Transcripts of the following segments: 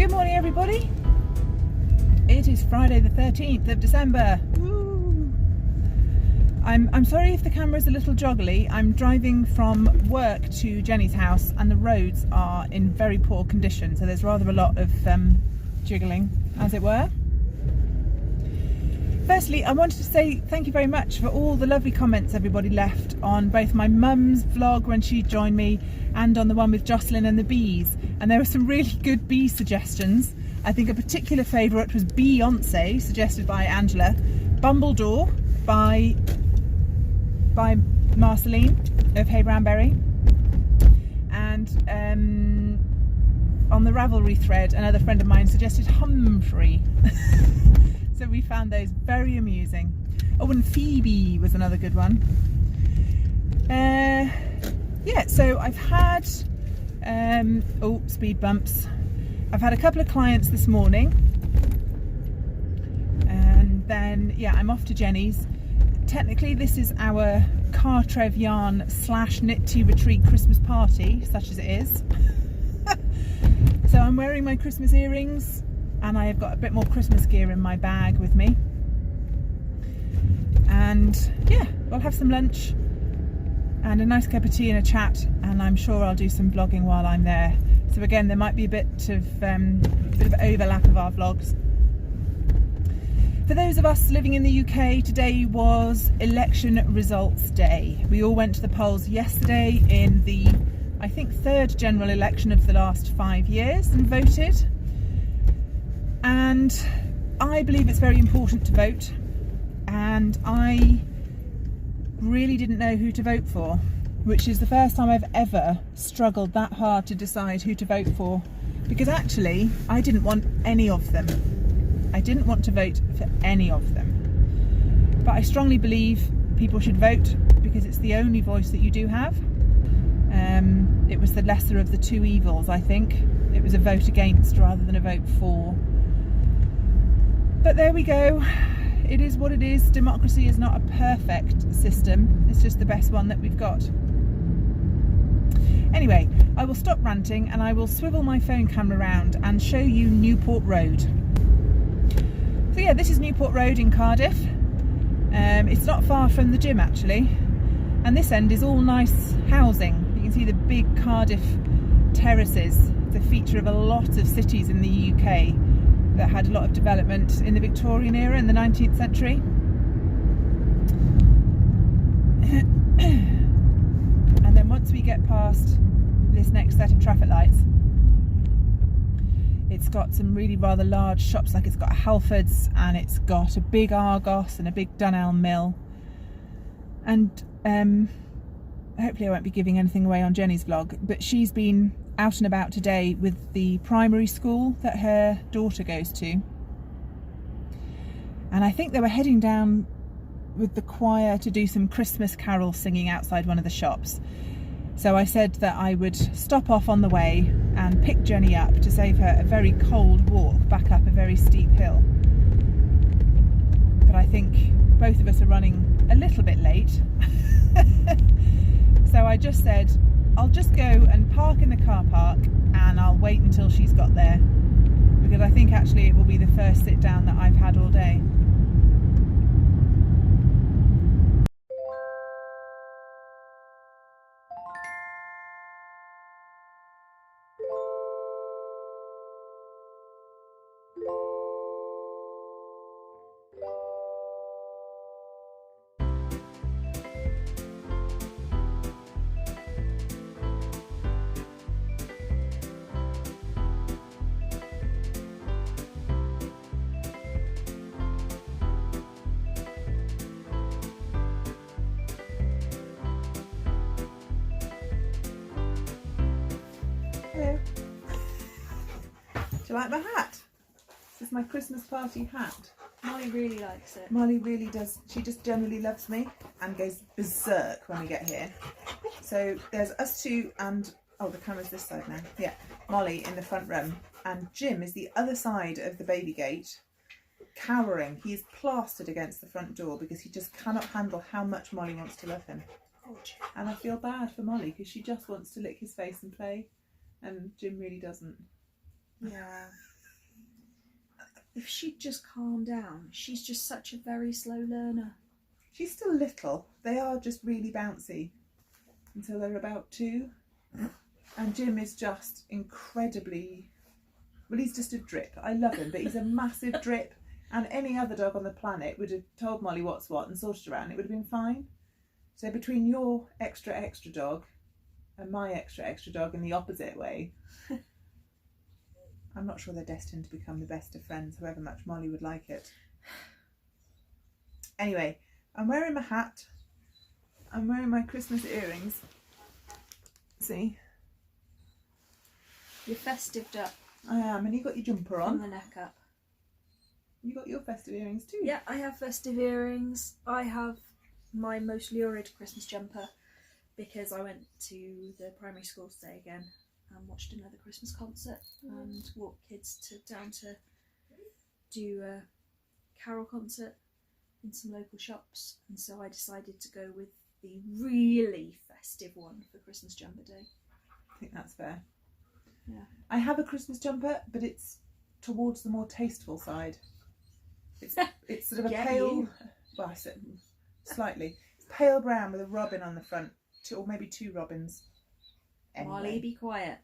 Good morning, everybody. It is Friday the 13th of December. Woo. I'm sorry if the camera's a little joggly. I'm driving from work to Jenny's house and the roads are in very poor condition, so there's rather a lot of jiggling, as it were. Firstly, I wanted to say thank you very much for all the lovely comments everybody left on both my mum's vlog when she joined me and on the one with Jocelyn and the bees. And there were some really good bee suggestions. I think a particular favourite was Beyonce, suggested by Angela, Bumbledore by Marceline of Hey Brownberry, and on the Ravelry thread another friend of mine suggested Humphrey. So we found those very amusing. Oh, and Phoebe was another good one. Yeah, so I've had oh, speed bumps. I've had a couple of clients this morning, and then yeah, I'm off to Jenny's. Technically this is our Cartref Yarn / Knit Tea Retreat Christmas party, such as it is. So I'm wearing my Christmas earrings and I have got a bit more Christmas gear in my bag with me. And yeah, we'll have some lunch and a nice cup of tea and a chat, and I'm sure I'll do some vlogging while I'm there. So again, there might be a bit of overlap of our vlogs. For those of us living in the UK, today was election results day. We all went to the polls yesterday in the, I think, third general election of the last 5 years and voted. And I believe it's very important to vote, and I really didn't know who to vote for, which is the first time I've ever struggled that hard to decide who to vote for, because actually I didn't want any of them. I didn't want to vote for any of them, but I strongly believe people should vote because it's the only voice that you do have. It was the lesser of the two evils, I think. It was a vote against rather than a vote for. But there we go. It is what it is. Democracy is not a perfect system. It's just the best one that we've got. Anyway, I will stop ranting and I will swivel my phone camera around and show you Newport Road. So yeah, this is Newport Road in Cardiff. It's not far from the gym actually. And this end is all nice housing. You can see the big Cardiff terraces. It's a feature of a lot of cities in the UK that had a lot of development in the Victorian era in the 19th century. And then once we get past this next set of traffic lights, it's got some really rather large shops, like it's got a Halfords and it's got a big Argos and a big Dunelm Mill. And hopefully I won't be giving anything away on Jenny's vlog, but she's been out and about today with the primary school that her daughter goes to, and I think they were heading down with the choir to do some Christmas carol singing outside one of the shops. So I said that I would stop off on the way and pick Jenny up to save her a very cold walk back up a very steep hill. But I think both of us are running a little bit late. So I just said I'll just go and park in the car park and I'll wait until she's got there, because I think actually it will be the first sit down that I've had all day. Hello. Do you like my hat? This is my Christmas party hat. Molly really likes it. Molly really does. She just generally loves me and goes berserk when we get here. So there's us two and, oh, the camera's this side now. Yeah, Molly in the front room, and Jim is the other side of the baby gate, cowering. He is plastered against the front door because he just cannot handle how much Molly wants to love him. And I feel bad for Molly because she just wants to lick his face and play, and Jim really doesn't. Yeah. If she'd just calm down, she's just such a very slow learner. She's still little. They are just really bouncy until they're about 2. And Jim is just incredibly, well, he's just a drip. I love him, but he's a massive drip. And any other dog on the planet would have told Molly what's what and sorted her out and it would have been fine. So between your extra dog and my extra dog in the opposite way, I'm not sure they're destined to become the best of friends, however much Molly would like it. Anyway, I'm wearing my hat. I'm wearing my Christmas earrings. See? You're festived up. I am, and you got your jumper on. From the neck up. You got your festive earrings too. Yeah, I have festive earrings. I have my most lurid Christmas jumper because I went to the primary school today again and watched another Christmas concert and walked kids down to do a carol concert in some local shops, and so I decided to go with the really festive one for Christmas jumper day. I think that's fair. Yeah. I have a Christmas jumper, but it's towards the more tasteful side. It's sort of a pale, well, I said slightly, it's pale brown with a robin on the front, or maybe 2 robins. Anyway. Molly, be quiet.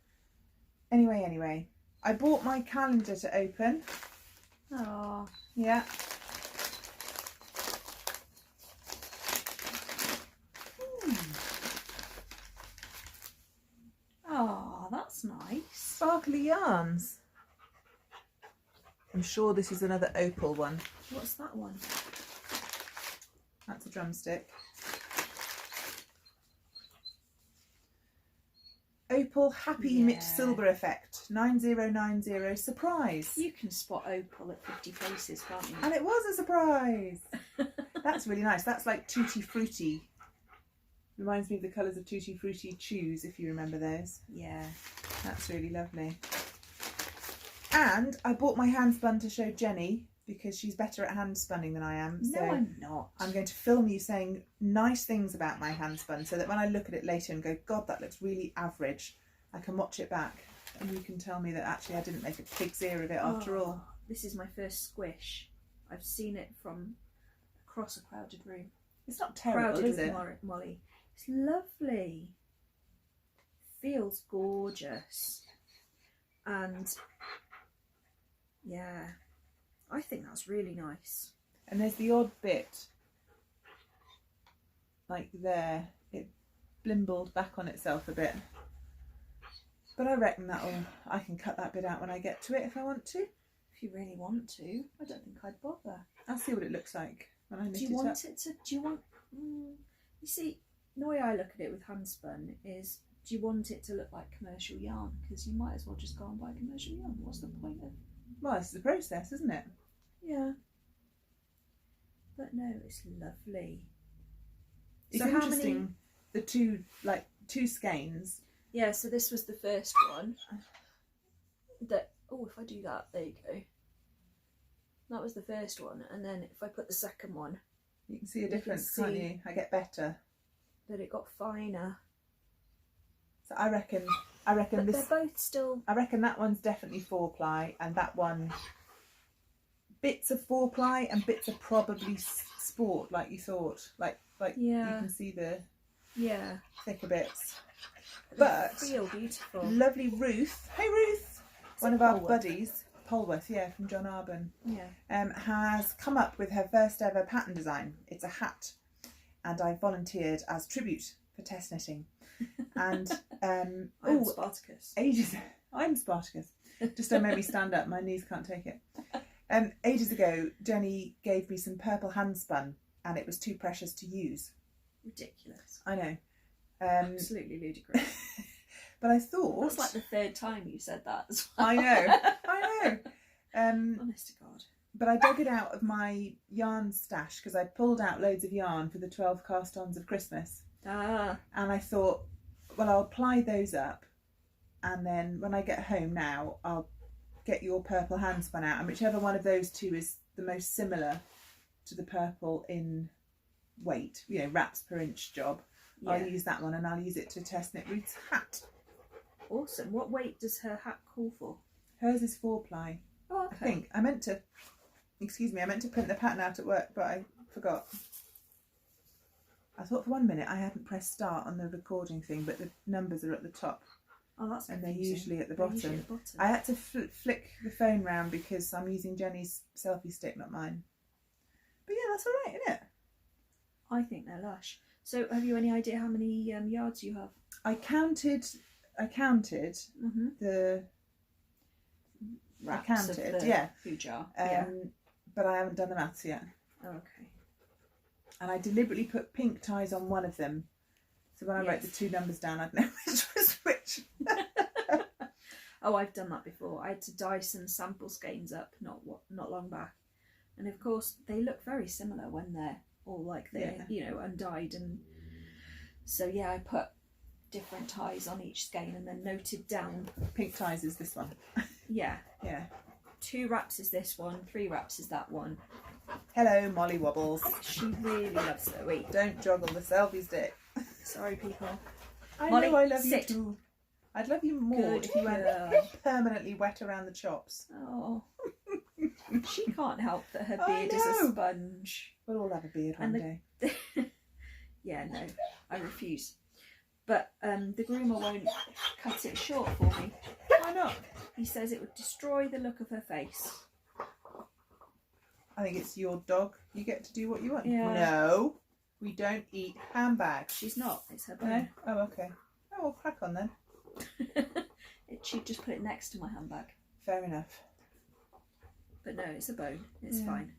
Anyway, I bought my calendar to open. Oh. Yeah. Oh, that's nice. Sparkly yarns. I'm sure this is another opal one. What's that one? That's a drumstick. Opal Happy Mitch Silver Effect 9090 surprise. You can spot opal at 50 places, can't you? And it was a surprise. That's really nice. That's like Tutti Frutti. Reminds me of the colours of Tutti Frutti Chews, if you remember those. Yeah. That's really lovely. And I bought my hand spun to show Jenny because she's better at hand spunning than I am. No, So I'm not. I'm going to film you saying nice things about my hand spun so that when I look at it later and go, God, that looks really average, I can watch it back and you can tell me that actually I didn't make a pig's ear of it after all. This is my first squish. I've seen it from across a crowded room. It's not terrible, Crowded is it? with Molly. It's lovely. Feels gorgeous. And yeah, I think that's really nice. And there's the odd bit, like there, it blimbled back on itself a bit. But I reckon I can cut that bit out when I get to it if I want to. If you really want to. I don't think I'd bother. I'll see what it looks like when I knit it up. You see, the way I look at it with handspun is, do you want it to look like commercial yarn? Because you might as well just go and buy commercial yarn. What's the point of... Well, it's the process, isn't it? Yeah. But no, it's lovely. It's So interesting, the two skeins. Yeah, so this was the first one. That, oh, if I do that, there you go. That was the first one, and then if I put the second one, you can see a difference, can't you? I get better. That it got finer. So I reckon But this. they're both still. I reckon that one's definitely 4-ply, and that one, bits of 4-ply and bits of probably sport, like you thought. Like you can see the thicker bits. But They feel beautiful. lovely Ruth. Hey Ruth, one of our buddies, Polworth, from John Arbon, has come up with her first ever pattern design. It's a hat, and I volunteered as tribute for test knitting. And I'm Spartacus. I'm Spartacus. Just don't make me stand up. My knees can't take it. Ages ago, Jenny gave me some purple hand spun, and it was too precious to use. Ridiculous. I know. Absolutely ludicrous. But I thought That's like the third time you said that as well. I know. Honest to God. But I dug it out of my yarn stash because I pulled out loads of yarn for the 12 cast-ons of Christmas. And I thought, well, I'll ply those up, and then when I get home now, I'll get your purple hand spun out, and whichever one of those two is the most similar to the purple in weight, wraps per inch job, I'll use that one, and I'll use it to test knit Ruth's hat. Awesome. What weight does her hat call for? Hers is 4-ply. Oh, okay. I think. I meant to print the pattern out at work, but I forgot. I thought for 1 minute I hadn't pressed start on the recording thing, but the numbers are at the top. Oh, that's and they're confusing. usually at the They're bottom. usually at the bottom. I had to flick the phone round because I'm using Jenny's selfie stick, not mine. But yeah, that's all right, isn't it? I think they're lush. So, have you any idea how many yards you have? I counted the. Wraps I counted, of the yeah. food jar. But I haven't done the maths yet. Oh, okay. And I deliberately put pink ties on one of them, so when I wrote the 2 numbers down, I'd know which was which. Oh, I've done that before. I had to dye some sample skeins up not long back, and of course they look very similar when they're all like they're undyed, and so yeah, I put different ties on each skein and then noted down. Pink ties is this one. Yeah. Yeah. 2 wraps is this one. 3 wraps is that one. Hello, Molly Wobbles. She really loves Zoe. Don't joggle the selfie stick. Sorry, people. Molly, I love sit. you too. I'd love you more Good if you went girl. permanently wet around the chops. Oh. She can't help that her I beard is a know. sponge. We'll all have a beard one day. Yeah, no, I refuse. But the groomer won't cut it short for me. Why not? He says it would destroy the look of her face. I think it's your dog. You get to do what you want. Yeah. No, we don't eat handbags. She's not. It's her No? bone. Oh, okay. Oh, well, crack on then. She'd just put it next to my handbag. Fair enough. But no, it's a bone. It's Yeah. fine.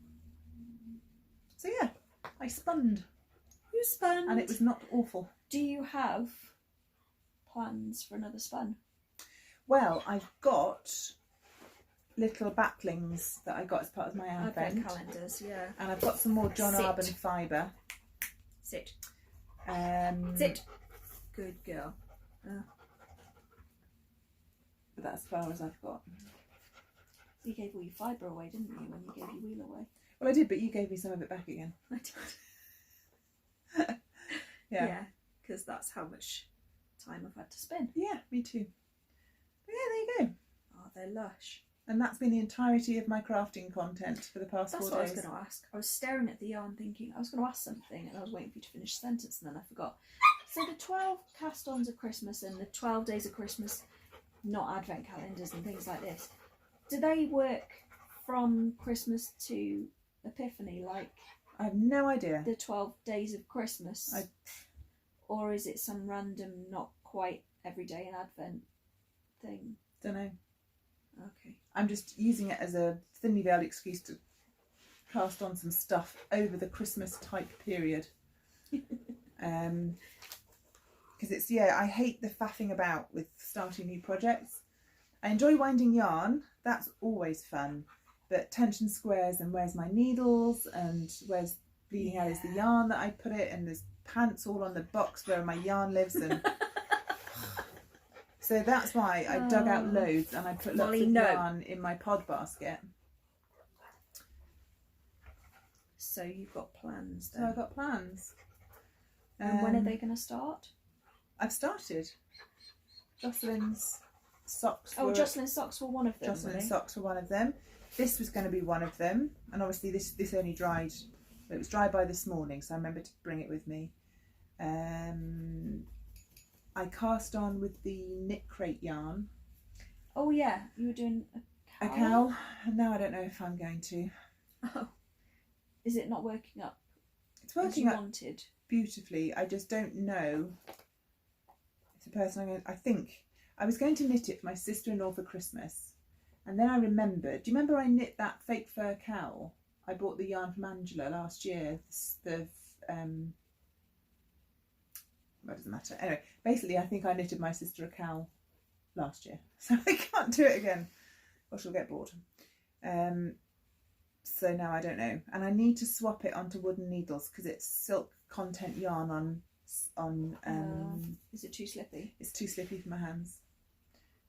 So yeah, I spunned. You spun. And it was not awful. Do you have plans for another spun? Well, I've got little backlings that I got as part of my Advent advent. calendars, yeah. And I've got some more John Sit. Arbon fibre. Sit. Sit. Good girl. But that's as far as I've got. You gave all your fibre away, didn't you, when you gave your wheel away? Well, I did, but you gave me some of it back again. I did. Yeah. Because that's how much time I've had to spin. Yeah, me too. But yeah, there you go. Oh, they're lush. And that's been the entirety of my crafting content for the past That's 4 what days. I was going to ask. I was staring at the yarn thinking I was going to ask something, and I was waiting for you to finish the sentence, and then I forgot. So the 12 cast-ons of Christmas and the 12 days of Christmas, not advent calendars and things like this, do they work from Christmas to Epiphany like I have no idea. the 12 days of Christmas? Or is it some random, not quite everyday in Advent thing? Don't know. Okay. I'm just using it as a thinly veiled excuse to cast on some stuff over the Christmas type period. Because it's, I hate the faffing about with starting new projects. I enjoy winding yarn, that's always fun. But tension squares and where's my needles and where's bleeding out is the yarn that I put it, and there's pants all on the box where my yarn lives, and so that's why I dug out loads and I put lots of yarn in my pod basket. So you've got plans then? So I've got plans. And when are they going to start? I've started. Jocelyn's socks. Jocelyn's socks were one of them. Jocelyn's socks were one of them. This was going to be one of them, and obviously this only dried. It was dry by this morning, so I remember to bring it with me. I cast on with the knit crate yarn. Oh yeah, you were doing a cowl? A cowl, and now I don't know if I'm going to. Oh, is it not working up? It's working up wanted. Beautifully. I just don't know if the person I think I was going to knit it for my sister-in-law for Christmas, and then I remembered. Do you remember I knit that fake fur cowl? I bought the yarn from Angela last year. Well, it doesn't matter. Anyway, basically, I think I knitted my sister a cowl last year, so I can't do it again, or she'll get bored. So now I don't know, and I need to swap it onto wooden needles because it's silk content yarn on. Is it too slippy? It's too slippy for my hands,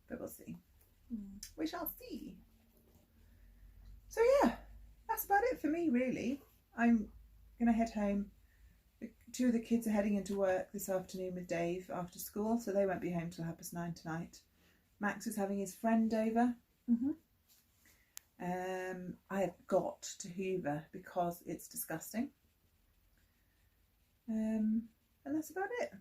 but we'll see. We shall see. So yeah, that's about it for me really. I'm gonna head home. 2 of the kids are heading into work this afternoon with Dave after school, so they won't be home till 9:30 tonight. Max is having his friend over Mhm. I have got to hoover because it's disgusting. And that's about it.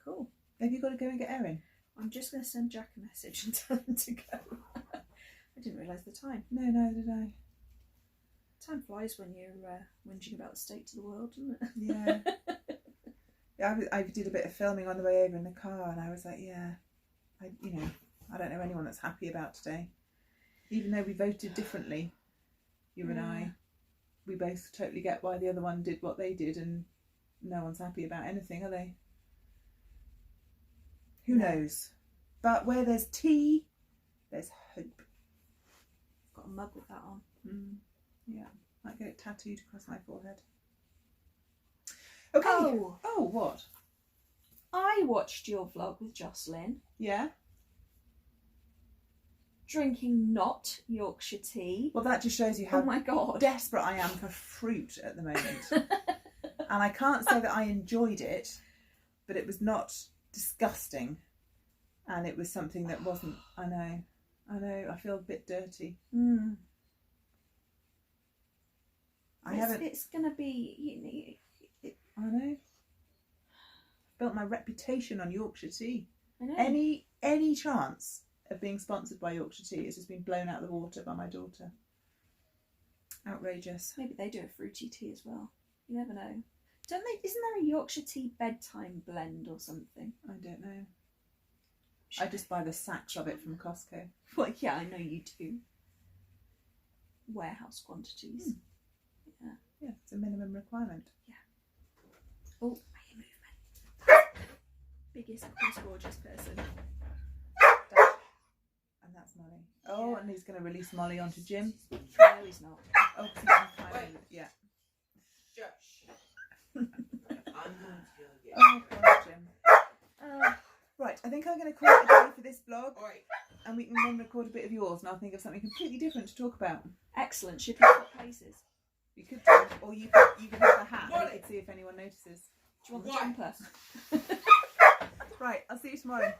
Cool. Have you got to go and get Erin? I'm just going to send Jack a message and tell him to go. I didn't realise the time. No, neither did I. Time flies when you're whinging about the state of the world, doesn't it? Yeah. Yeah, I did a bit of filming on the way over in the car, and I was like, yeah, I don't know anyone that's happy about today. Even though we voted differently, you and I, we both totally get why the other one did what they did, and no one's happy about anything, are they? Who knows? But where there's tea, there's hope. Got a mug with that on. Yeah, might get it tattooed across my forehead. Okay. Oh, what? I watched your vlog with Jocelyn. Yeah. Drinking not Yorkshire tea. Well, that just shows you how Oh my god, desperate I am for fruit at the moment. And I can't say that I enjoyed it, but it was not disgusting, and it was something that wasn't. I know. I feel a bit dirty. It's gonna be. I know. Built my reputation on Yorkshire tea. I know. Any chance of being sponsored by Yorkshire tea has just been blown out of the water by my daughter. Outrageous. Maybe they do a fruity tea as well. You never know. Don't they? Isn't there a Yorkshire tea bedtime blend or something? I don't know. I just buy the sacks of it from Costco. Well, yeah, I know you do. Warehouse quantities. Yeah, it's a minimum requirement. Yeah. Oh, I hear movement. Biggest, most gorgeous person. And that's Molly. Oh, and he's going to release Molly onto Jim. No, he's not. Oh, 'cause he's on time. Yeah. Shush. I'm going to go get Oh, poor Jim. Right, I think I'm going to call it a day for this vlog. Alright. And we can then record a bit of yours, and I'll think of something completely different to talk about. Excellent. Should we swap places? You could do, or you could have the hat, and we could see if anyone notices. Do you want the What? jumper? Right, I'll see you tomorrow.